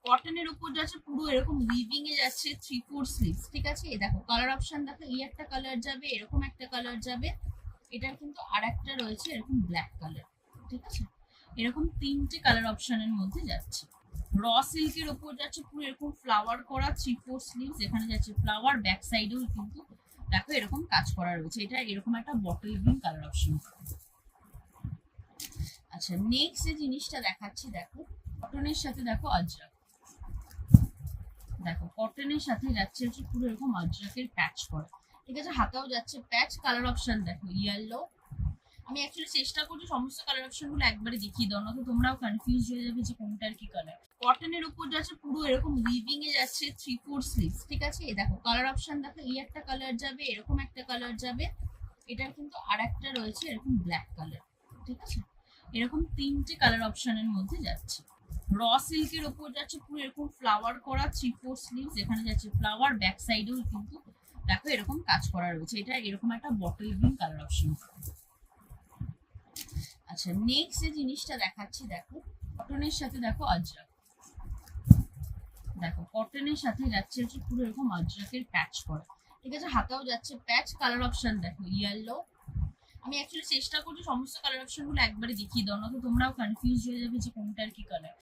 কটনের উপর যাচ্ছে পুরো এরকম উইভিং এ যাচ্ছে 3/4 স্লিভস, ঠিক আছে। এই দেখো কালার অপশন দেখো, এই একটা কালার যাবে, এরকম একটা কালার যাবে, এটার কিন্তু আর একটা রয়েছে এরকম ব্ল্যাক কালার, ঠিক আছে। এরকম তিনটে কালার অপশনের মধ্যে যাচ্ছে। র সিল্কের উপর যাচ্ছে পুরো এরকম ফ্লাওয়ার করা 3/4 স্লিভস, এখানে যাচ্ছে ফ্লাওয়ার, ব্যাক সাইডেও কিন্তু দেখো এরকম কাজ করা রয়েছে। এটা এরকম একটা বটল গ্রিন কালার অপশন। আচ্ছা, নেক্সট যে জিনিসটা দেখাচ্ছি দেখো, কটনের সাথে দেখো আজরাক, দেখো কটনের সাথে যাচ্ছে হচ্ছে পুরো এরকম আজরাকের প্যাচ করা, ঠিক আছে। হাতাও যাচ্ছে প্যাচ, কালার অপশন দেখো ইয়েলো। আমি অ্যাকচুয়ালি চেষ্টা করছি সমস্ত কালার অপশন গুলো একবারে দেখিয়ে দাও, না তো তোমরাও কনফিউজ হয়ে যাবে যে কোনটার কি কালার। কটনের উপর যাচ্ছে পুরো এরকম উইভিং এ যাচ্ছে 3/4 স্লিভস, ঠিক আছে। এই দেখো কালার অপশন দেখো, এই একটা কালার যাবে, এরকম একটা কালার যাবে, এটার কিন্তু আর একটা রয়েছে এরকম ব্ল্যাক কালার, ঠিক আছে। এরকম তিনটে কালার অপশনের মধ্যে যাচ্ছে। র সিল্কের উপর যাচ্ছে পুরো এরকম ফ্লাওয়ার করা 3/4 স্লিভস, এখানে যাচ্ছে ফ্লাওয়ার, ব্যাক সাইডেও কিন্তু দেখো এরকম কাজ করা রয়েছে। এটা এরকম একটা বটল গ্রিন কালার অপশন। আচ্ছা, নেক্সট যে জিনিসটা দেখাচ্ছি দেখো, কটনের সাথে দেখো আজরাক, দেখো কটনের সাথে যাচ্ছে হচ্ছে পুরো এরকম আজরাকের প্যাচ করা, ঠিক আছে। হাতাও যাচ্ছে প্যাচ, কালার অপশন দেখো ইয়েলো। আমি অ্যাকচুয়ালি চেষ্টা করছি সমস্ত কালার অপশন গুলো একবারে দেখিয়ে দাও, না তো তোমরাও কনফিউজ হয়ে যাবে যে কোনটার কি কালার।